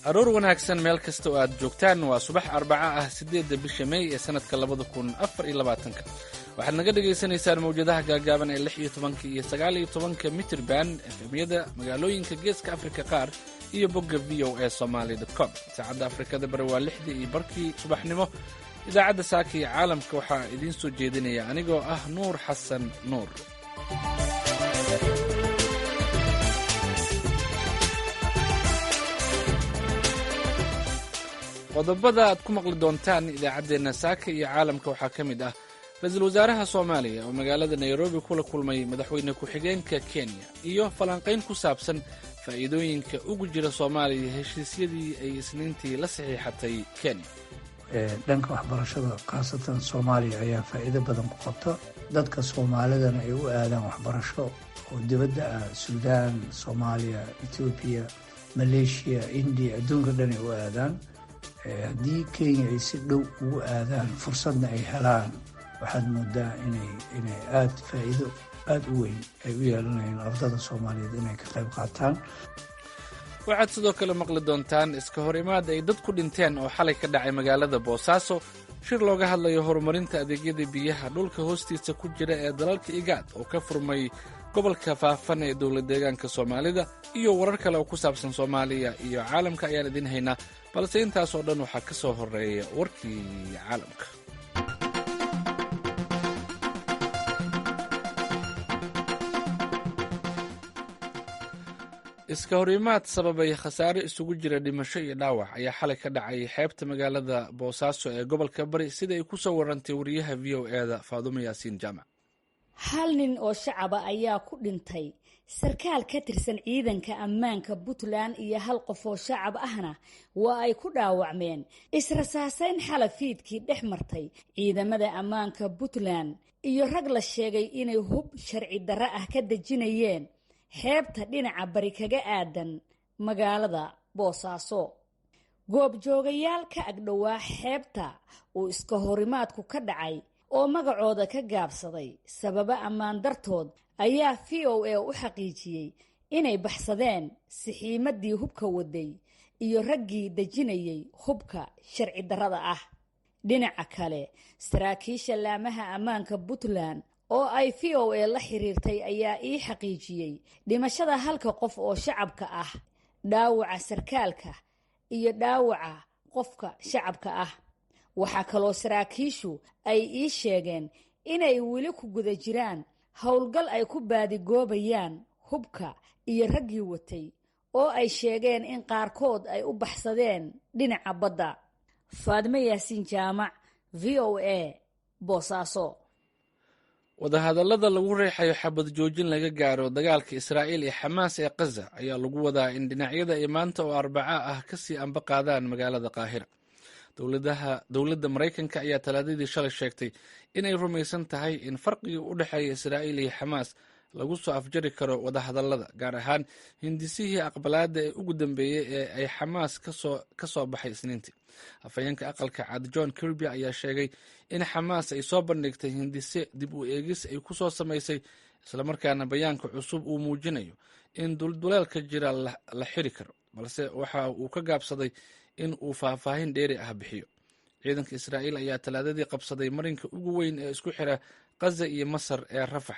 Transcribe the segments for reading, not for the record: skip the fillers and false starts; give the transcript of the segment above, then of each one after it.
aroor wanaagsan meel kasta oo aad joogtaan waa subax arbaca ah 8 bisha May ee sanadka 2024 waxaad naga dhageysanaysaan mawjadaha gaagaaban ee 16 iyo 19 mitir band efemyada magaalooyinka geeska Afrika qaar iyo bogga voasomali.com saacadda Afrikada bari waa 6 iyo barkii subaxnimo idaacadda saaka ee caalamka waxaa idiin soo jeedinaya anigoo ah Nuur Xasan Nuur. qodobada aad ku maqli doontaan idaacaddeenna saaka iyo caalamka waxaa ka mid ah ra-iisul wasaaraha Soomaaliya oo magaalada Nairobi kula kulmay madaxweyne ku-xigeenka Kenya iyo falanqayn ku saabsan faa'iidooyinka ugu jira Soomaaliya heshiisyadii ay isniintii la saxiixatay Kenya. dhanka waxbarashada khaasatan Soomaaliya ayaa faa'iido badan ku qabta dadka Soomaalidana ay u aadaan waxbarasho oo dibadda ah Suudaan, Soomaaliya, Ethiopia, Malaysia, India adduunka dhan ay u aadaan. haddii Kenya ay si dhow ugu aadaan fursadna ay helaan waxaad moodaa inay aad faa'iido aad u weyn ay u yeelanayaan ardada Soomaaliyeed inay ka qayb qaataan. waxaad sidoo kale maqli doontaan iska hor imaad ay dad ku dhinteen oo xalay ka dhacay magaalada Boosaaso shir looga hadlayo horumarinta adeegyada biyaha dhulka hoostiisa ku jira ee dalalka IGAD oo ka furmay gobolka Faafan ee dowlad deegaanka Soomaalida iyo warar kale oo ku saabsan Soomaaliya iyo caalamka ayaan idin haynaa balse intaas oo dhan waxaa ka soo horeeya warkii caalamka. iska horimaad sababay khasaare isugu jira dhimasho iyo dhaawac ayaa xalay ka dhacay xeebta magaalada Boosaaso ee gobolka Bari sida ay ku soo warantay wariyaha VOA-da Faadumo Yaasiin Jaamac. hal nin oo shacaba ayaa ku dhintay sarkaal ka tirsan ciidanka ammaanka Puntland iyo hal qof oo shacab ahna waa ay ku dhaawacmeen israsaasayn xalafiidkii dhex martay ciidamada ammaanka Puntland iyo rag la sheegay inay hub sharci darro ah ka dejinayeen xeebta dhinaca bari kaga aadan magaalada Boosaaso. goobjoogayaal ka agdhowaa xeebta uu iska horimaadku ka dhacay oo magacooda ka gaabsaday sababa ammaan dartood ayaa VOA u xaqiijiyey inay baxsadeen sixiimadii hubka waday iyo raggii dejinayay hubka sharci darrada ah. dhinaca kale saraakiisha laamaha ammaanka Puntland oo ay VOA la xiriirtay ayaa ii xaqiijiyey dhimashada halka qof oo shacabka ah, dhaawaca sarkaalka iyo dhaawaca qofka shacabka ah. waxaa kaloo saraakiishu ay ii sheegeen inay weli ku guda jiraan howlgal ay ku baadigoobayaan hubka iyo raggii watay oo ay sheegeen in qaarkood ay u baxsadeen dhinaca badda. Faadumo Yaasiin Jaamac, VOA, Boosaaso. wadahadallada lagu reexayo xabad joojin laga gaaro dagaalka Israa'iil iyo Xamaas ee Gaza ayaa lagu wadaa in dhinacyada ay maanta oo Arbaca ah ka sii amba qaadaan magaalada Qaahira. dowladda Mareykanka ayaa talaadadii shalay sheegtay inay rumaysan tahay in farqiga u dhexeeya Israa'iil iyo Xamaas lagu soo afjari karo wadahadallada gaar ahaan hindisihii aqbalaadda ee ugu dambeeyey ee ay Xamaas ka soo baxay isniintii. afhayeenka aqalka cad John Kirby ayaa sheegay in Xamaas ay soo bandhigtay hindise dib u eegis ay ku soo samaysay islamarkaana bayaanka cusub uu muujinayo in dulduleelka jira la xiri karo balse waxa uu ka gaabsaday in uu faahfaahin dheeri ah bixiyo. ciidanka Israa'iil ayaa talaadadii qabsaday marinka ugu weyn ee isku xira Gaza iyo Masar ee Rafax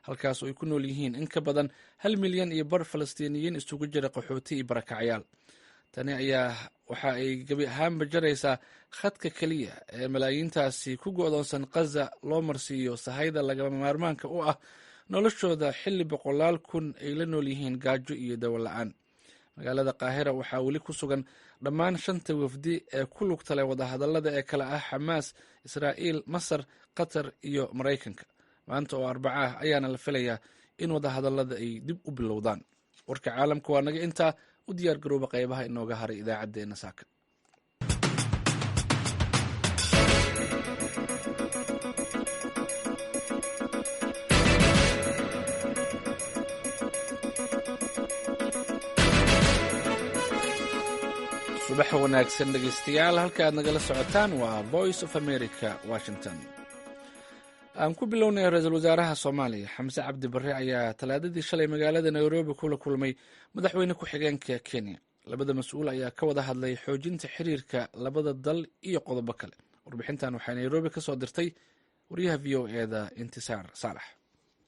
halkaas oo ay ku nool yihiin in ka badan 1 milyan iyo bar Falastiiniyiin isugu jira qaxooti iyo barakacyaal. tani ayaa waxa ay gabi ahaanba jaraysaa khadka kaliya ee malaayiintaasi ku go'doonsan Gaza loo marsiiyo sahayda lagama maarmaanka u ah noloshooda xilli boqolaal kun ay la nool yihiin gaajo iyo dawo la'aan. magaalada Qaahira waxaa weli ku sugan dhammaan 5 wafdi ee ku lugta leh wadahadallada ee kala ah Xamaas, Israa'iil, Masar, Qatar iyo Mareykanka. maanta oo Arbaca ah ayaana la filayaa in wadahadallada ay dib u bilowdaan. warka caalamka waa naga intaa u diyaar garooba qaybaha inooga haray idaacaddeenna saaka. subax wanaagsan dhegeystayaal, halka aad nagala socotaan waa Voice of America, Washington. aan ku bilownay ra-iisul wasaaraha Soomaaliya Xamse Cabdi Barre ayaa talaadadii shalay magaalada Nairobi kula kulmay madaxweyne ku-xigeenka Kenya. labada mas-uul ayaa ka wada hadlay xoojinta xiriirka labada dal iyo qodobo kale. warbixintan waxaa nairobi ka soo dirtay wariyaha v o eda intisaar saalax.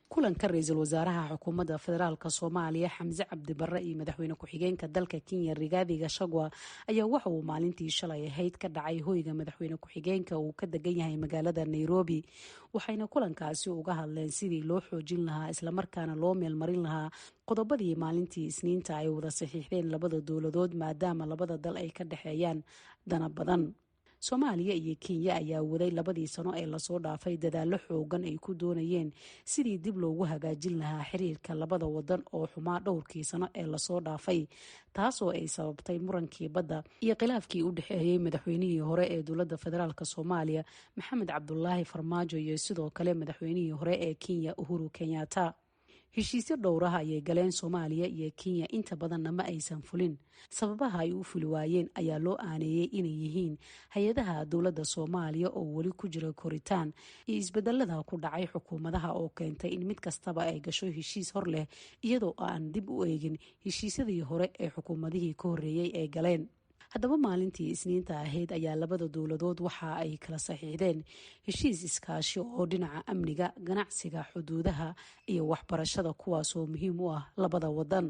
kulanka ra-iisul wasaaraha xukuumadda federaalka soomaaliya xamse cabdi barre iyo madaxweyne ku-xigeenka dalka kenya rigathi gachagua ayaa waxa uu maalintii shalay ahayd ka dhacay hoyga madaxweyne ku-xigeenka uu ka degan yahay magaalada nairobi. waxayna kulankaasi uga hadleen sidii loo xoojin lahaa islamarkaana loo meelmarin lahaa qodobadii maalintii isniinta ay wada saxiixdeen labada dowladood maadaama labada dal ay ka dhexeeyaan dana badan. soomaaliya iyo kenya ayaa waday labadii sano ee lasoo dhaafay dadaallo xoogan ay ku doonayeen sidii dib loogu hagaajin lahaa xiriirka labada wadan oo xumaa dhowrkii sano ee lasoo dhaafay, taasoo ay sababtay murankii badda iyo khilaafkii u dhexeeyey madaxweynihii hore ee dowladda federaalk soomaaliya maxamed cabdulaahi farmaajo iyo sidoo kale madaxweynihii hore ee kenya uhuru kenyatta. heshiisyo dhowraha ayay galeen soomaaliya iyo kenya, inta badanna ma aysan fulin. sababaha ay u fuli waayeen ayaa loo aaneeyey inay yihiin hay-adaha dowladda soomaaliya oo weli ku jira koritaan iyo isbedelada ku dhacay xukuumadaha oo keentay in mid kastaba ay gasho heshiis hor leh iyadoo aan dib u eegin heshiisyadii hore ee xukuumadihii ka horreeyey ay galeen. haddaba maalintii isniinta ahayd ayaa labada dowladood waxa ay kala saxiixdeen heshiis iskaashi oo dhinaca amniga, ganacsiga, xuduudaha iyo waxbarashada, kuwaasoo muhiim u ah labada wadan.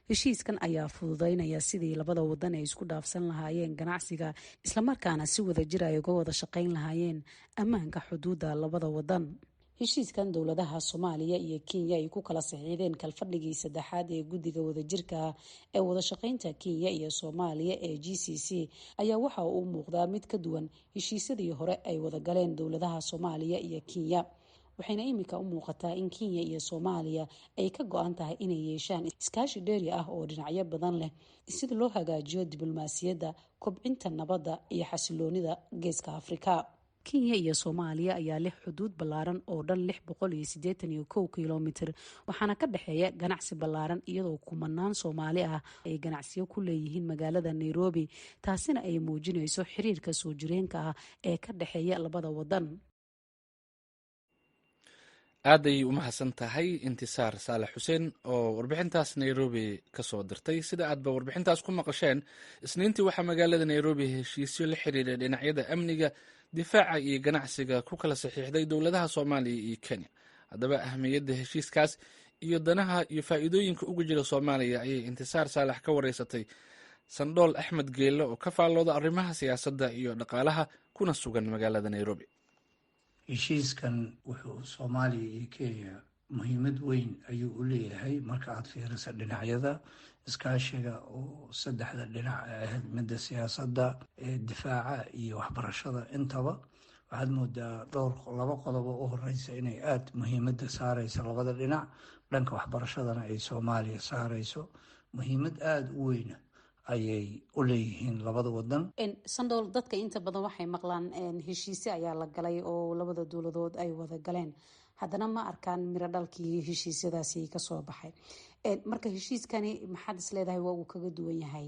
heshiiskan ayaa fududeynaya sidii labada wadan ay isku dhaafsan lahaayeen ganacsiga, islamarkaana si wada jir ay uga wada shaqayn lahaayeen ammaanka xuduudda labada wadan. heshiiskan dowladaha soomaaliya iyo kenya ay ku kala saxiixdeen kalfadhigii saddexaad ee guddiga wadajirka ee wadashaqaynta kenya iyo soomaaliya ee GCC ayaa waxa uu muuqdaa mid ka duwan heshiisyadii hore ay wada galeen dowladaha soomaaliya iyo kenya. waxayna iminka u muuqataa in kenya iyo soomaaliya ay ka go-an tahay inay yeeshaan iskaashi dheeri ah oo dhinacyo badan leh sida loo hagaajiyo diblomaasiyadda, kobcinta nabadda iyo xasiloonida geeska afrika. kenya iyo soomaaliya ayaa leh xuduud ballaaran oo dhan 681 kilomitir, waxaana ka dhexeeya ganacsi ballaaran iyadoo kumanaan soomaali ah ay ganacsiyo ku leeyihiin magaalada nairobi. taasina ay muujinayso xiriirka soo jireenka ah ee ka dhexeeya labada wadan. aad ayay u mahadsan tahay intisaar saalax xuseen oo warbixintaas nairobi ka soo dirtay. sida aadba warbixintaas ku maqasheen, isniintii waxaa magaalada nairobi heshiisyo la xiriira dhinacyada amniga, difaaca iyo ganacsiga ku kala saxiixday dowladaha soomaaliya iyo kenya. haddaba ahmiyadda heshiiskaas iyo danaha iyo faa'iidooyinka uga jira soomaaliya ayay intisaar saalax ka wareysatay sandhool axmed geelle oo ka faallooda arrimaha siyaasadda iyo dhaqaalaha kuna sugan magaalada nairobi. heshiiskan wuxuu soomaaliya iyo kenya muhiimad weyn ayuu u leeyahay marka aad fiiriso dhinacyada iskaashiga oo saddexda dhinac ahayd midda siyaasadda, difaaca iyo waxbarashada. intaba waxaad moodaa laba qodobo u horeysa inay aada muhiimadda saareyso labada dhinac. dhanka waxbarashadana ay soomaaliya saareyso muhiimad aada u weyna ayay u leeyihiin labada wadan. sandhool, dadka inta badan waxay maqlaan heshiise ayaa la galay oo labada dowladood ay wada galeen, haddana ma arkaan miro dhalkii heshiisyadaasi kasoo baxay. marka heshiiskani maxaad isleedahay waa uu kaga duwan yahay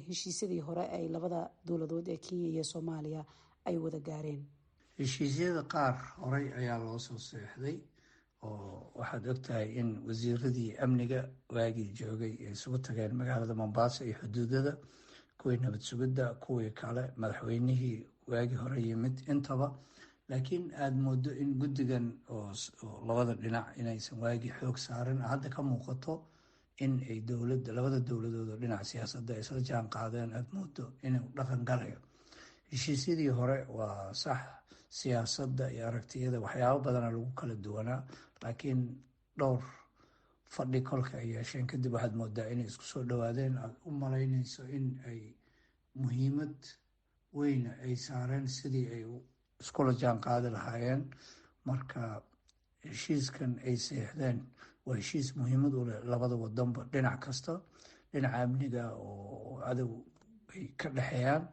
heshiisyadii hore ay labada dowladood ee kenya iyo soomaaliya ay wada gaareen? heshiisyada qaar horey ayaa loo soo seexday oo waxaad ogtahay in wasiiradii amniga waagii joogay ay isugu tageen magaalada mombasa iyo xuduudada, kuwii nabad sugidda, kuwii kale madaxweynihii waagii hore yimid intaba. laakiin aada moodo in guddigan oo labada dhinac inaysan waagii xoog saarin, hadda ka muuqato in ay labada dowladood oo dhinaca siyaasadda ay isla jaan qaadeen. aada moodo inuu dhaqan galayo. heshiisyadii hore waa sax, siyaasadda iyo aragtiyada waxyaabo badana lagu kala duwanaa, laakiin dhowr fadhi kolka ay yeesheen kadib waxaad moodaa inay isku soo dhawaadeen. aada u malaynayso in ay muhiimad weyna ay saareen sidii ay iskula jaan qaadi lahaayeen. marka heshiiskan ay seexdeen waa heshiis muhiimad u leh labada wadanba, dhinac kasta. dhinaca amniga oo cadow ay ka dhexeeyaan,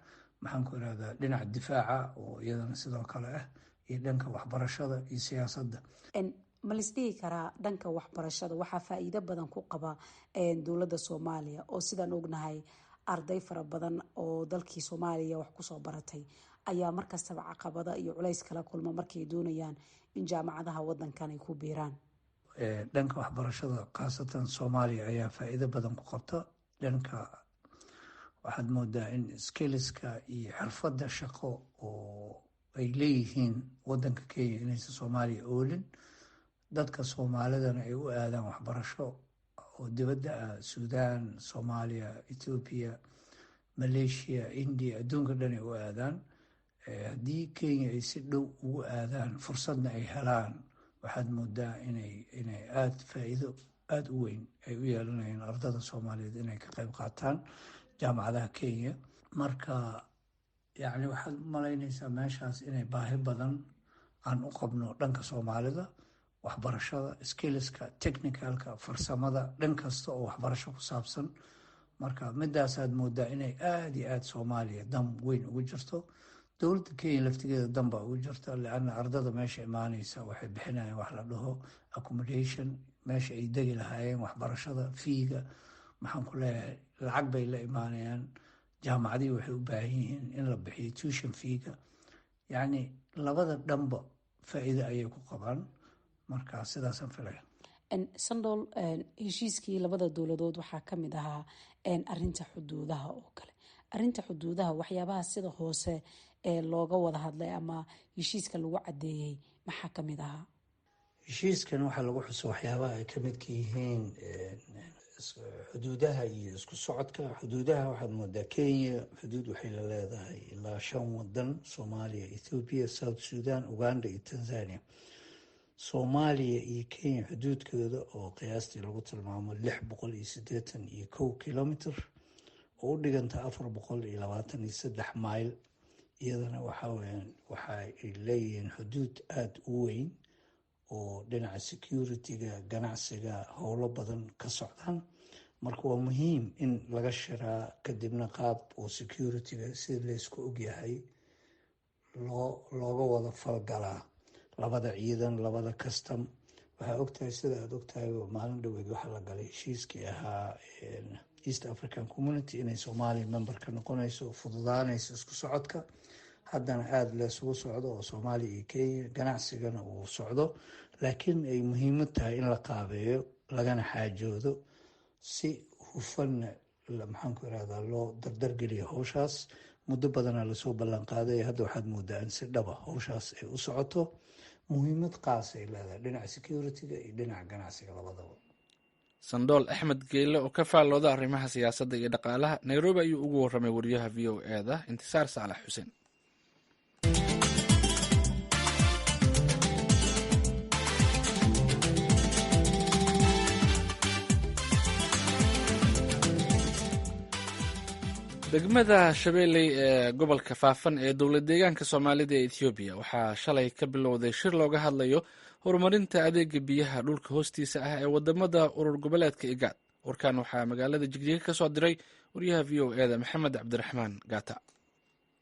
maxaan ku irahdaa dhinaca difaaca oo iyadana sidoo kale ah, iyo dhanka waxbarashada iyo siyaasadda. ma laisdhihi karaa dhanka waxbarashada waxaa faa'iido badan ku qaba dowladda soomaaliya oo sidaan ognahay arday fara badan oo dalkii soomaaliya wax kusoo baratay ayaa markastaba caqabada iyo culays kala kulma markay doonayaan in jaamacadaha wadankan ay ku biiraan? dhanka waxbarashada khaasatan soomaaliya ayaa faa'iido badan ku qabta. dhanka waxaad moodaa in skilliska iyo xirfadda shaqo oo ay leeyihiin waddanka kenya inaysan soomaaliya oolin, dadka soomaalidana ay u aadaan waxbarasho oo dibadda ah, suudaan, soomaaliya, ethoobiya, maleeshiya, indiya, adduunka dhan ay u aadaan. Haddii kenya ay si dhow ugu aadaan, fursadna ay helaan, waxaad moodaa inay aada faa'iido aada u weyn ay u yeelanayaan ardada soomaaliyeed inay ka qayb qaataan jaamacadaha kenya. Marka yacni waxaad u malaynaysaa meeshaas inay baahi badan aan u qabno dhanka soomaalida, waxbarashada, skilliska, technicalka, farsamada, dhan kasta oo waxbarasho ku saabsan. Marka midaasaad moodaa inay aada iyo aada soomaaliya dan weyn ugu jirto. dowladda kenya laftigeeda dan baa ugu jirta, leanna ardada meesha imaanaysa waxay bixinayaan wax la dhaho accommodation, meesha ay degi lahaayeen, waxbarashada, fiiga, maxaan ku leeyahay, lacag bay la imaanayaan. jaamacadihii waxay u baahan yihiin in la bixiyo tuition fiiga. yacni labada dhanba faa'iido ayay ku qabaan. marka sidaasaan filaya. sandol, heshiiskii labada dowladood waxaa ka mid ahaa arinta xuduudaha oo kale. arinta xuduudaha waxyaabaha sida hoose ee looga wada hadlay ama heshiiska lagu cadeeyey maxaa ka mid ahaa? heshiiskan waxaa lagu xuso waxyaabaha ay ka midka yihiin xuduudaha iyo isku socodka. xuduudaha waxaad moodaa kenya xuduud waxay la leedahay ilaa 5 wadan: soomaaliya, ethoobiya, south sudan, uganda iyo tanzania. soomaaliya iyo kenya xuduudkooda oo qiyaastii lagu tilmaamo 681 kilomitr oo u dhiganta 423 mayl. iyadana waxay leeyihiin xuduud aada u weyn oo dhinaca security-ga, ganacsiga, howlo badan ka socdaan. marka waa muhiim in laga shiraa kadibna qaab oo security-ga sida laysku ogyahay looga wada falgalaa labada ciidan, labada custom. waxaa ogtahay, sida aada ogtahay, maalin dhaweed waxaa la galay heshiiskii ahaa East African Community inay Soomaaliya member ka noqonayso, fududaanayso isku socodka. haddana aada laysugu socdo oo Soomaaliya iyo Kenya ganacsigana uu socdo, laakiin ay muhiimad tahay in la qaabeeyo lagana xaajoodo si hufanna maxaan ku irahdaa loo dardargeliyo howshaas. muddo badanaa lasoo ballan qaaday, hadda waxaad moodaa in si dhaba howshaas ay u socoto. muhiimad qaas ay leedahay dhinaca security-ga iyo dhinaca ganacsiga labadaba. sandool axmed geele oo ka faallooda arrimaha siyaasadda iyo dhaqaalaha, nairobi ayuu ugu warramay wariyaha v o e-da intisaar saalax xuseen. degmada shabeelley ee gobolka faafan ee dowlad deegaanka soomaalida ee ethoobiya waxaa shalay ka bilowday shir looga hadlayo horumarinta adeega biyaha dhulka hoostiisa ah ee wadamada urur goboleedka igaad. warkan waxaa magaalada jigjiga ka soo diray wariyaha v o e-da maxamed cabdiraxmaan gaata.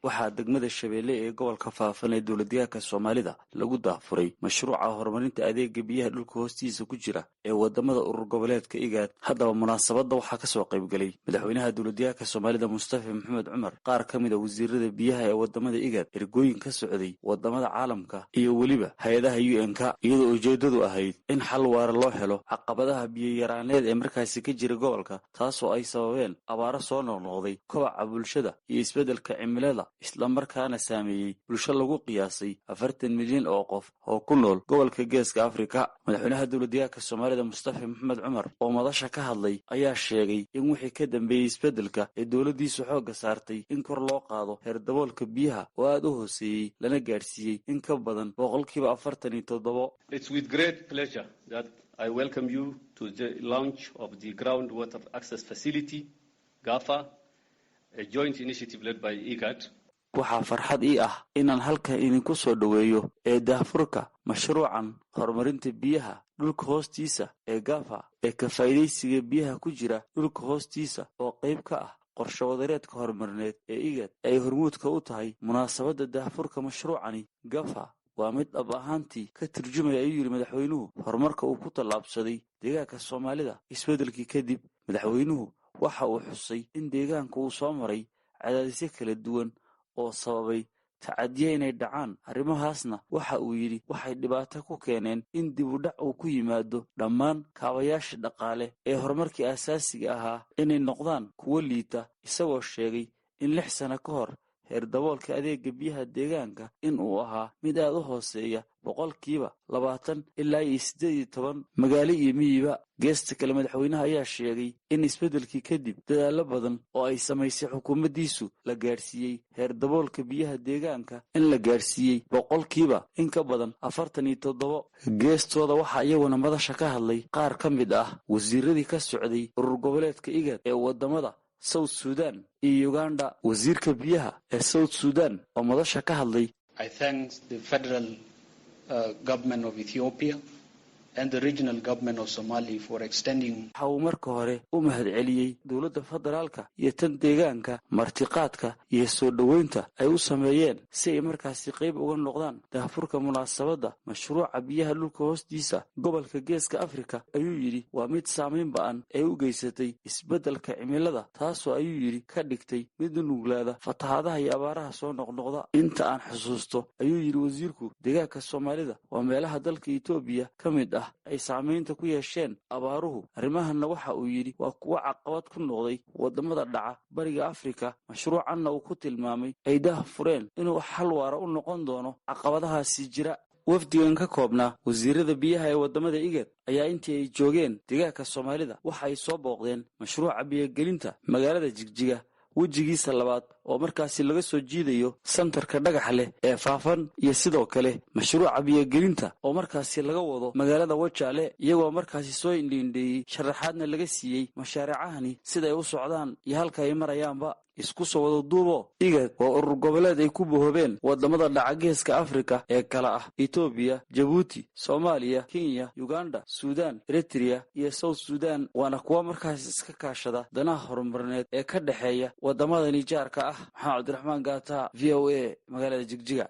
waxaa degmada shabeelle ee gobolka faafan ee dowladdeegaanka soomaalida lagu daafuray mashruuca horumarinta adeega biyaha dhulka hoostiisa ku jira ee wadamada urur goboleedka igaad. haddaba munaasabadda waxaa kasoo qaybgelay madaxweynaha dowladdeegaanka soomaalida mustafa maxamed cumar, qaar ka mid a wasiirada biyaha ee wadamada igaad, ergooyin ka socday wadamada caalamka iyo weliba hay-adaha UN-k, iyadoo ujeedadu ahayd in xal waara loo helo caqabadaha biyo-yaraaneed ee markaasi ka jira gobolka, taasoo ay sababeen abaaro soo noqnoqday, kobaca bulshada iyo isbeddelka cimilada, islamarkaana saameeyey bulsho lagu qiyaasay 40 milyan oo qof oo ku nool gobolka geeska afrika. madaxweynaha dowladdeegaanka soomaalida mustafa maxamed cumar oo madasha ka hadlay ayaa sheegay in wixii ka dambeeyey isbeddelka ee dowladdiisu xoogga saartay in kor loo qaado heer daboolka biyaha oo aada u hooseeyey lana gaadhsiiyey in ka badan 47%. It's with great pleasure that I welcome you to the launch of the Groundwater Access Facility, GAFA, a joint initiative led by IGAD. waxaa farxad ii ah inaan halkan idinku soo dhoweeyo ee daahfurka mashruucan horumarinta biyaha dhulka hoostiisa ee GAFA ee ka faa'iidaysiga biyaha ku jira dhulka hoostiisa oo qayb ka ah qorshe wadareedka horumarineed ee IGAD ay hormuudka u tahay. munaasabadda daahfurka mashruucani GAFA waa mid dhab ahaantii ka turjumaya, ayuu yidhi madaxweynuhu, horumarka uu ku tallaabsaday deegaanka soomaalida isbeddelkii kadib. madaxweynuhu waxa uu xusay in deegaanka uu soo maray cadaadisyo kala duwan oo sababay tacadiye inay dhacaan arrimahaasna waxa uu yidhi waxay dhibaato ku keeneen in dib u dhac uu ku yimaado dhammaan kaabayaasha dhaqaale ee horumarkii aasaasiga ahaa inay noqdaan kuwo liita isagoo sheegay in 6 sano ka hor heer daboolka adeega biyaha deegaanka in uu ahaa mid aad u hooseeya 20% ilaa 18 magaalo iyo miyiba. geesta kale madaxweynaha ayaa sheegay in isbeddelkii kadib dadaallo badan oo ay samaysay xukuumaddiisu la gaadhsiiyey heer daboolka biyaha deegaanka in la gaadhsiiyey 100% in ka badan 47. geestooda waxaa iyaguna madasha ka hadlay qaar ka mid ah wasiiradii ka socday urur goboleedka IGAD ee wadamada South Sudan iyo Uganda. wasiirka biyaha ee South Sudan oo madasha ka hadlay I thank the federal government of Ethiopia and the regional government of Somalia for extending. waxa uu marka hore u mahadceliyey dowladda federaalka iyo tan deegaanka martiqaadka iyo soo dhoweynta ay u sameeyeen si ay markaasi qayb uga noqdaan daahfurka munaasabadda mashruuca biyaha dhulka hoostiisa gobolka geeska Afrika. ayuu yidhi waa mid saameyn ba'an ee u geysatay isbeddelka cimilada, taasoo ayuu yidhi ka dhigtay mid nuglaada fatahaadaha iyo abaaraha soo noqnoqda. inta aan xusuusto ayuu yidhi wasiirku, deegaanka Soomaalida waa meelaha dalka Itoobiya ka mid ah ay saamaynta ku yeesheen abaaruhu. arrimahanna waxa uu yidhi waa kuwo caqabad ku noqday wadamada dhaca bariga Afrika. mashruucanna uu ku tilmaamay ay daahfureen inuu xal waara u noqon doono caqabadahaasi jira. wafdigan ka koobnaa wasiirada biyaha ee wadamada IGAD ayaa intii ay joogeen deegaanka Soomaalida waxa ay soo booqdeen mashruuca biyagelinta magaalada Jigjiga wejigiisa labaad oo markaasi laga soo jiidayo santarka dhagaxa leh ee Faafan, iyo sidoo kale mashruuca biyagelinta oo markaasi laga wado magaalada Wajaale, iyagoo markaasi soo indhiindheeyey sharaxaadna laga siiyey mashaariicahani sida ay u socdaan iyo halka ay marayaanba. isku soo wada duubo IGAD waa urur goboleed ay ku bohobeen wadamada dhaca geeska Afrika ee kala ah Ethiopia, Djibouti, Soomaaliya, Kenya, Uganda, Sudan, Eritrea iyo South Sudan. waana kuwa markaas iska kaashada danaha horumarineed ee ka dhaxeeya wadamada nijaarka ah. Maxamed Cabdiraxmaan Gaata, VOA, magaalada Jigjiga.